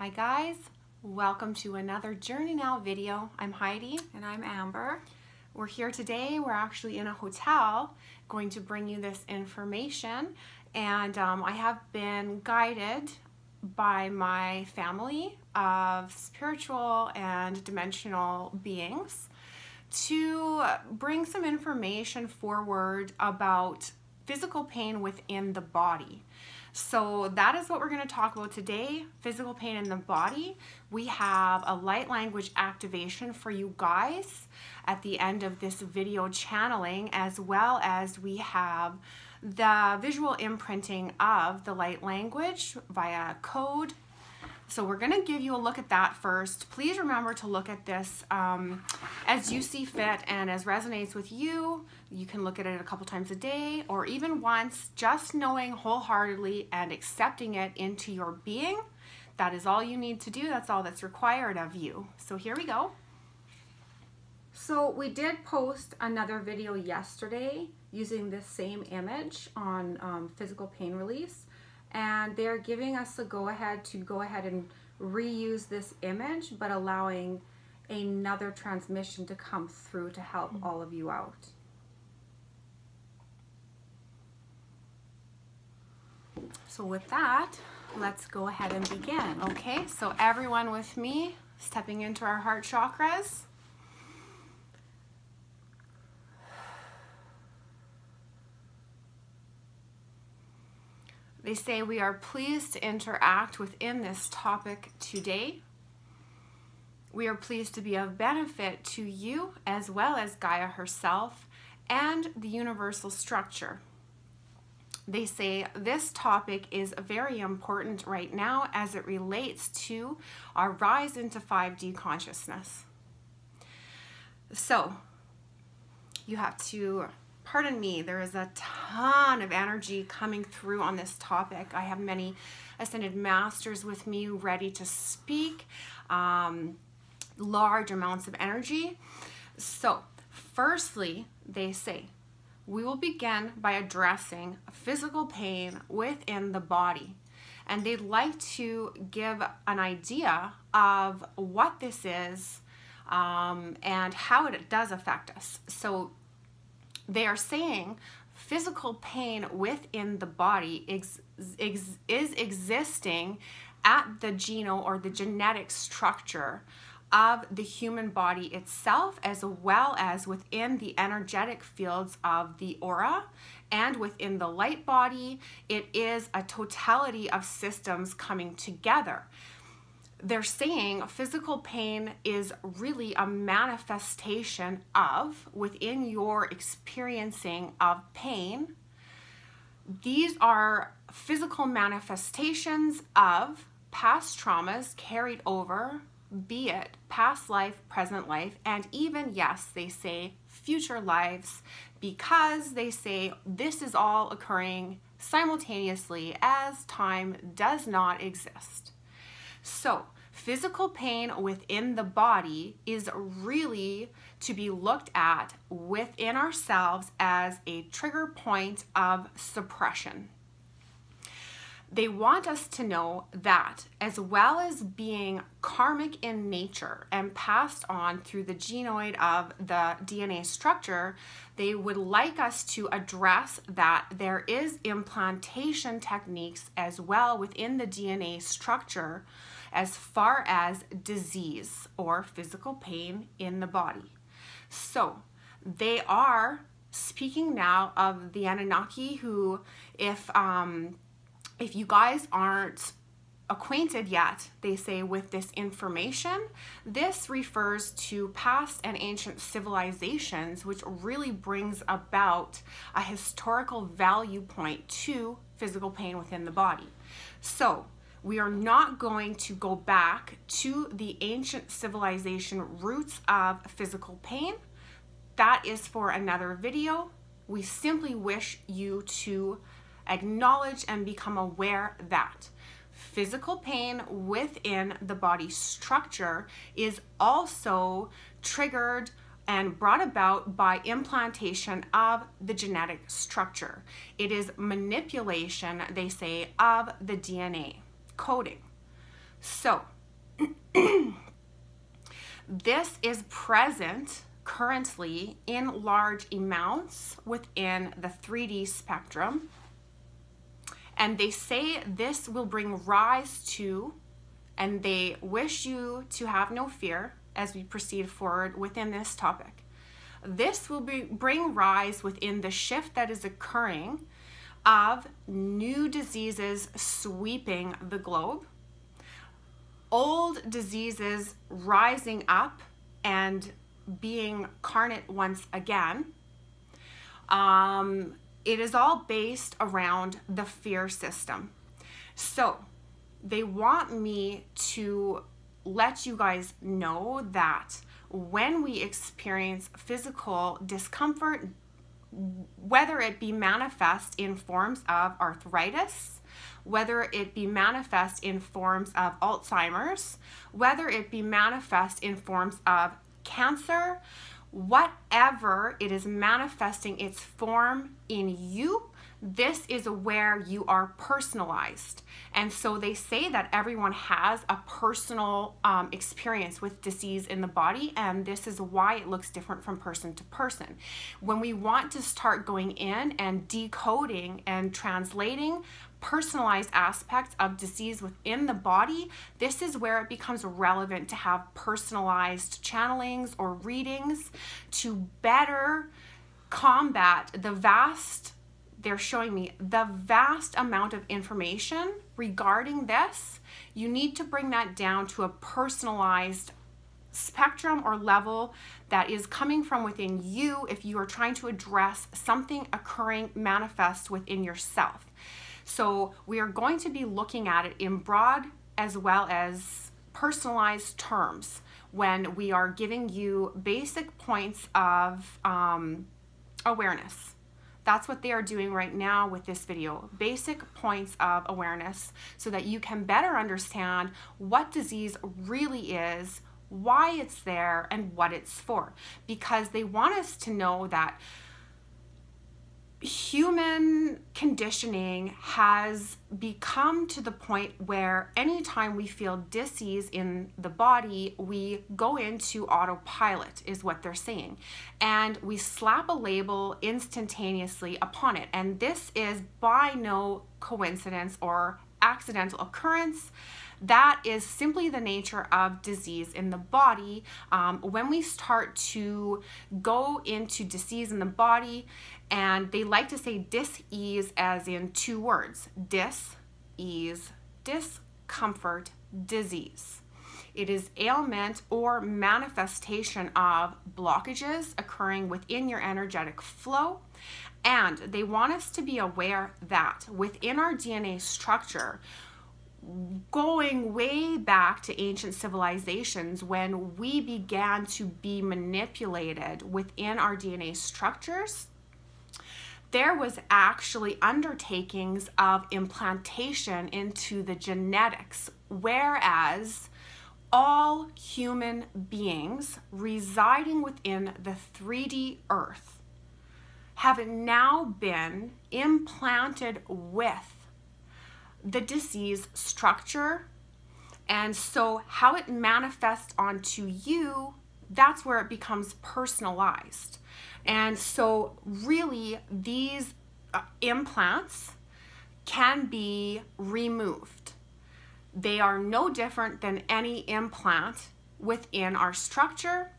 Hi guys, welcome to another Journey Now video. I'm Heidi. And I'm Amber. We're here today. We're actually in a hotel going to bring you this information, and I have been guided by my family of spiritual and dimensional beings to bring some information forward about physical pain within the body. So that is what we're going to talk about today, physical pain in the body. We have a light language activation for you guys at the end of this video channeling, as well as we have the visual imprinting of the light language via code. So we're going to give you a look at that first. Please remember to look at this as you see fit and as resonates with you. You can look at it a couple times a day or even once, just knowing wholeheartedly and accepting it into your being. That is all you need to do. That's all that's required of you. So here we go. So we did post another video yesterday using this same image on physical pain release. And they're giving us the go-ahead to go ahead and reuse this image, but allowing another transmission to come through to help all of you out. So with that, let's go ahead and begin. Okay, so everyone with me, stepping into our heart chakras. They say we are pleased to interact within this topic today. We are pleased to be of benefit to you as well as Gaia herself and the universal structure. They say this topic is very important right now as it relates to our rise into 5D consciousness. So you have to pardon me, there is a ton of energy coming through on this topic. I have many ascended masters with me ready to speak, large amounts of energy. So firstly, they say, we will begin by addressing physical pain within the body. And they'd like to give an idea of what this is and how it does affect us. So they are saying physical pain within the body is existing at the genome or the genetic structure of the human body itself, as well as within the energetic fields of the aura and within the light body. It is a totality of systems coming together. They're saying physical pain is really a manifestation of, within your experiencing of pain, these are physical manifestations of past traumas carried over, be it past life, present life, and even, yes, they say future lives, because they say this is all occurring simultaneously as time does not exist. So physical pain within the body is really to be looked at within ourselves as a trigger point of suppression. They want us to know that, as well as being karmic in nature and passed on through the genoid of the DNA structure, they would like us to address that there is implantation techniques as well within the DNA structure as far as disease or physical pain in the body. So they are speaking now of the Anunnaki, who, if you guys aren't acquainted yet, they say, with this information, this refers to past and ancient civilizations, which really brings about a historical value point to physical pain within the body. So we are not going to go back to the ancient civilization roots of physical pain. That is for another video. We simply wish you to acknowledge and become aware that physical pain within the body structure is also triggered and brought about by implantation of the genetic structure. It is manipulation, they say, of the DNA coding. So this is present currently in large amounts within the 3D spectrum. And they say this will bring rise to, and they wish you to have no fear as we proceed forward within this topic. This will bring rise within the shift that is occurring of new diseases sweeping the globe, old diseases rising up and being carnate once again. It is all based around the fear system. So they want me to let you guys know that when we experience physical discomfort, whether it be manifest in forms of arthritis, whether it be manifest in forms of Alzheimer's, whether it be manifest in forms of cancer, whatever it is manifesting its form in you, this is where you are personalized. And so they say that everyone has a personal experience with disease in the body, and this is why it looks different from person to person. When we want to start going in and decoding and translating personalized aspects of disease within the body, this is where it becomes relevant to have personalized channelings or readings to better combat the vast, they're showing me the vast amount of information regarding this. You need to bring that down to a personalized spectrum or level that is coming from within you if you are trying to address something occurring manifest within yourself. So we are going to be looking at it in broad as well as personalized terms when we are giving you basic points of awareness. That's what they are doing right now with this video, basic points of awareness, so that you can better understand what disease really is, why it's there, and what it's for. Because they want us to know that human conditioning has become to the point where anytime we feel dis-ease in the body, we go into autopilot, is what they're saying. And we slap a label instantaneously upon it. And this is by no coincidence or accidental occurrence. That is simply the nature of disease in the body. When we start to go into disease in the body, and they like to say dis-ease as in two words, dis-ease, discomfort, disease. It is ailment or manifestation of blockages occurring within your energetic flow. And they want us to be aware that within our DNA structure, going way back to ancient civilizations, when we began to be manipulated within our DNA structures, there was actually undertakings of implantation into the genetics, whereas all human beings residing within the 3D earth have now been implanted with the disease structure. And so how it manifests onto you, that's where it becomes personalized. And so really these implants can be removed. They are no different than any implant within our structure.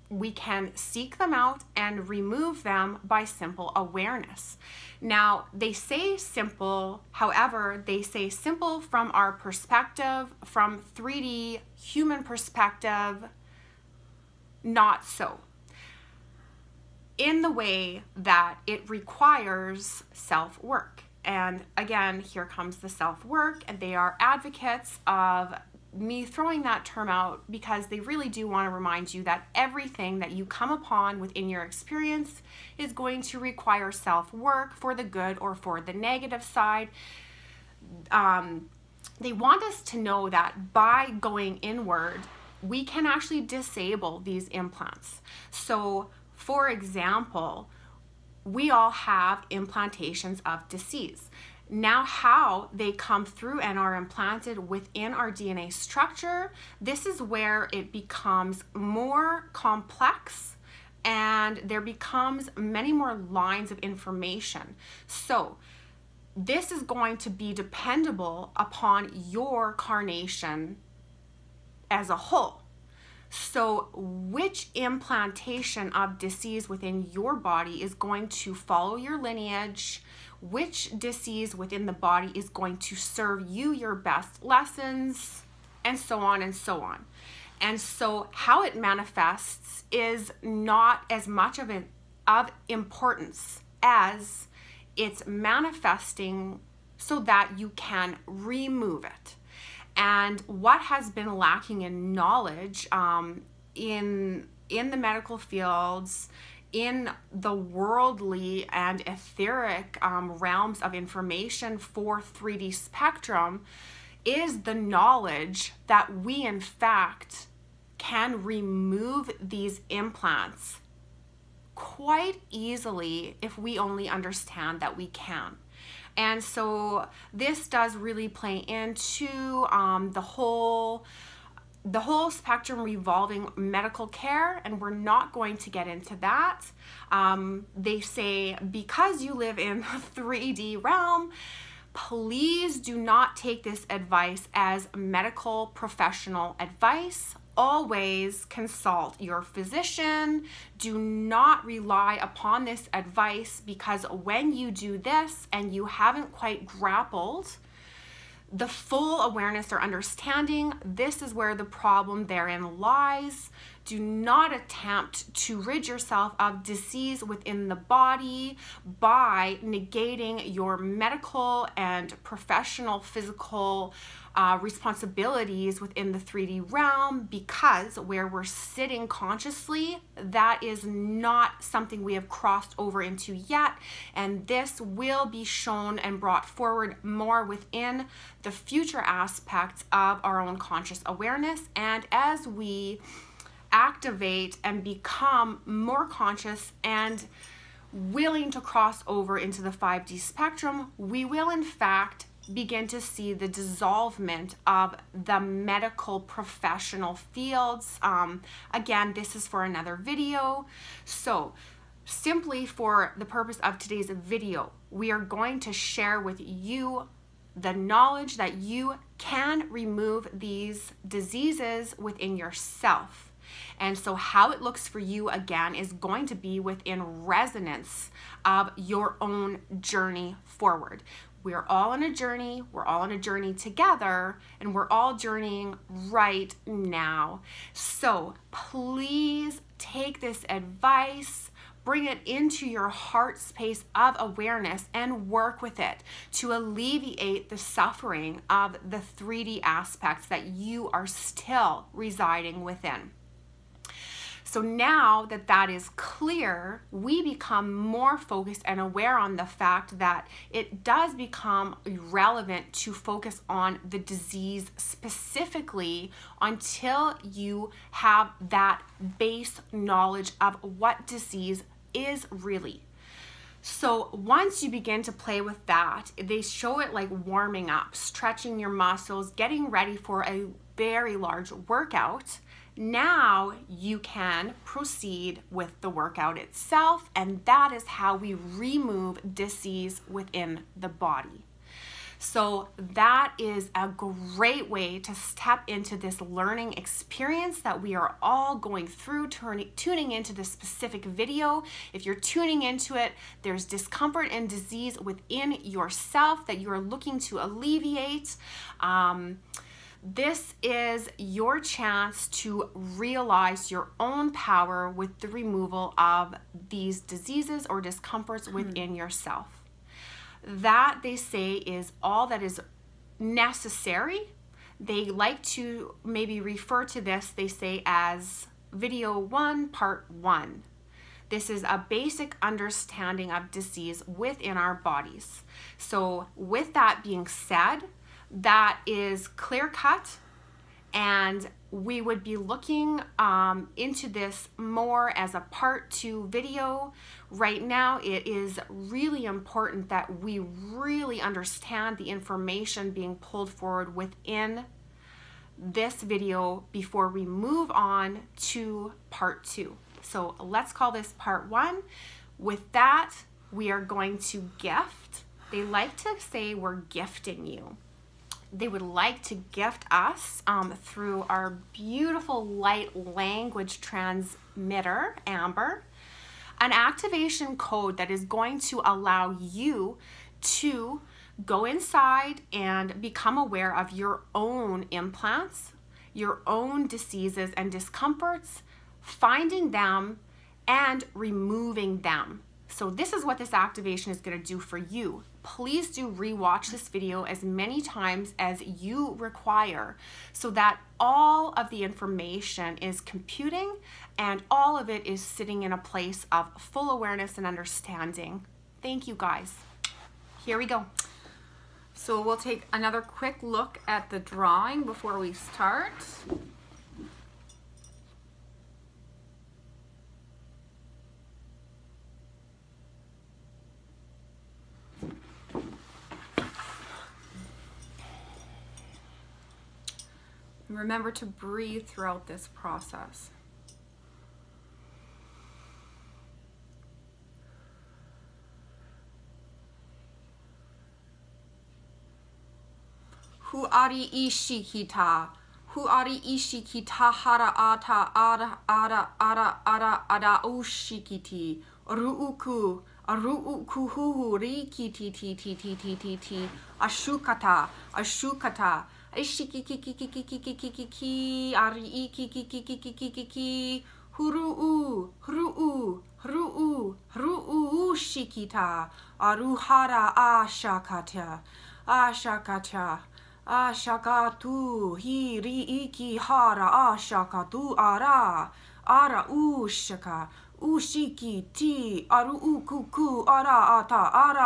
We can seek them out and remove them by simple awareness. Now, they say simple, however, they say simple from our perspective, from 3D human perspective, not so. In the way that it requires self-work. And again, here comes the self-work, and they are advocates of me throwing that term out because they really do want to remind you that everything that you come upon within your experience is going to require self-work for the good or for the negative side. They want us to know that by going inward, we can actually disable these implants. So, for example, we all have implantations of disease. Now, how they come through and are implanted within our DNA structure, this is where it becomes more complex and there becomes many more lines of information. So this is going to be dependable upon your carnation as a whole. So which implantation of disease within your body is going to follow your lineage, which disease within the body is going to serve you your best lessons, and so on and so on. And so how it manifests is not as much of importance as it's manifesting so that you can remove it. And what has been lacking in knowledge in the medical fields, in the worldly and etheric realms of information for 3D spectrum, is the knowledge that we in fact can remove these implants quite easily if we only understand that we can. And so this does really play into the whole spectrum revolving medical care, and we're not going to get into that. They say, because you live in the 3D realm, please do not take this advice as medical professional advice. Always consult your physician. Do not rely upon this advice, because when you do this and you haven't quite grappled the full awareness or understanding, this is where the problem therein lies. Do not attempt to rid yourself of disease within the body by negating your medical and professional physical responsibilities within the 3D realm, because where we're sitting consciously, that is not something we have crossed over into yet, and this will be shown and brought forward more within the future aspects of our own conscious awareness. And as we activate and become more conscious and willing to cross over into the 5D spectrum, we will in fact begin to see the dissolvement of the medical professional fields. Again, this is for another video. So simply for the purpose of today's video, we are going to share with you the knowledge that you can remove these diseases within yourself. And so how it looks for you, again, is going to be within resonance of your own journey forward. We're all on a journey, we're all on a journey together, and we're all journeying right now. So please take this advice, bring it into your heart space of awareness, and work with it to alleviate the suffering of the 3D aspects that you are still residing within. So now that that is clear, we become more focused and aware on the fact that it does become relevant to focus on the disease specifically until you have that base knowledge of what disease is really. So once you begin to play with that, they show it like warming up, stretching your muscles, getting ready for a very large workout. Now you can proceed with the workout itself, and that is how we remove disease within the body. So that is a great way to step into this learning experience that we are all going through, tuning into this specific video. If you're tuning into it, there's discomfort and disease within yourself that you are looking to alleviate. This is your chance to realize your own power with the removal of these diseases or discomforts within yourself. That, they say, is all that is necessary. They like to maybe refer to this, they say, as video 1, part 1. This is a basic understanding of disease within our bodies. So with that being said, that is clear cut and we would be looking into this more as a part 2 video. Right now, it is really important that we really understand the information being pulled forward within this video before we move on to part 2. So let's call this part 1. With that, we are going to gift. They like to say we're gifting you. They would like to gift us through our beautiful light language transmitter, Amber, an activation code that is going to allow you to go inside and become aware of your own implants, your own diseases and discomforts, finding them and removing them. So this is what this activation is going to do for you. Please do rewatch this video as many times as you require so that all of the information is computing and all of it is sitting in a place of full awareness and understanding. Thank you, guys. Here we go. So we'll take another quick look at the drawing before we start. Remember to breathe throughout this process. Hu ari ishikita. Hu ari ishikita hara ata ara ushikiti. Ruuku. Ruuku hu rikiti ti. Ashukata. Ishikikikikikikikiki ari ikikikikikikiki huruu shikita aruhara ashakatu hiri iki hara ashakatu ara ushaka ushikiti aruukuku ara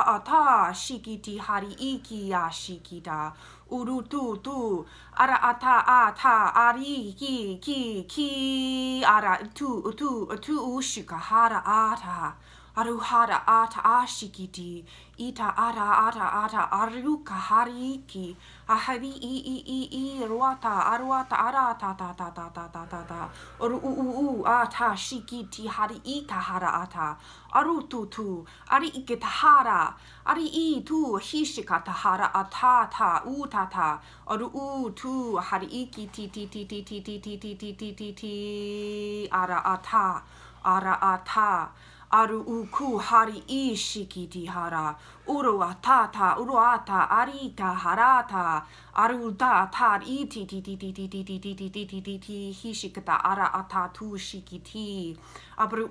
ata shikiti hari iki ashikita urutu ara ata ari ki ara tu ushika hara ata aruhara ata ashikiti ita ata aruka hariki ahari I ruata aruata arata ta ata shikiti hari ika hara ata arutu ari ikitahara ari I tu hishikata hara atata utata aru tu hari iki ti ara ata aru uku hari ishikiti hara uruata arika harata aruta tar iti hishikata ara ata tu shikiti abru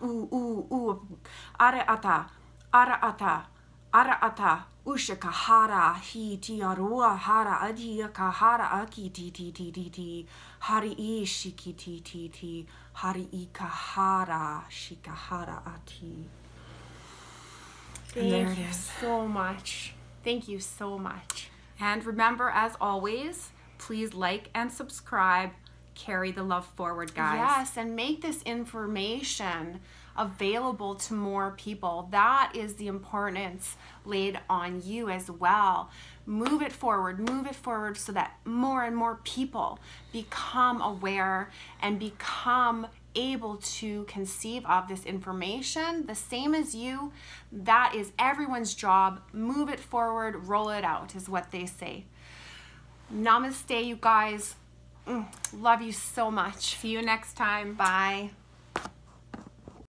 ara ata ushaka hara hiti arua hara adiyaka hara aki hari ishikiti hari ikahara shikahara ati. Thank you so much. Thank you so much. And remember, as always, please like and subscribe. Carry the love forward, guys. Yes, and make this information available to more people. That is the importance laid on you as well. Move it forward so that more and more people become aware and become able to conceive of this information the same as you. That is everyone's job. Move it forward, roll it out is what they say. Namaste, you guys. Love you so much. See you next time. Bye.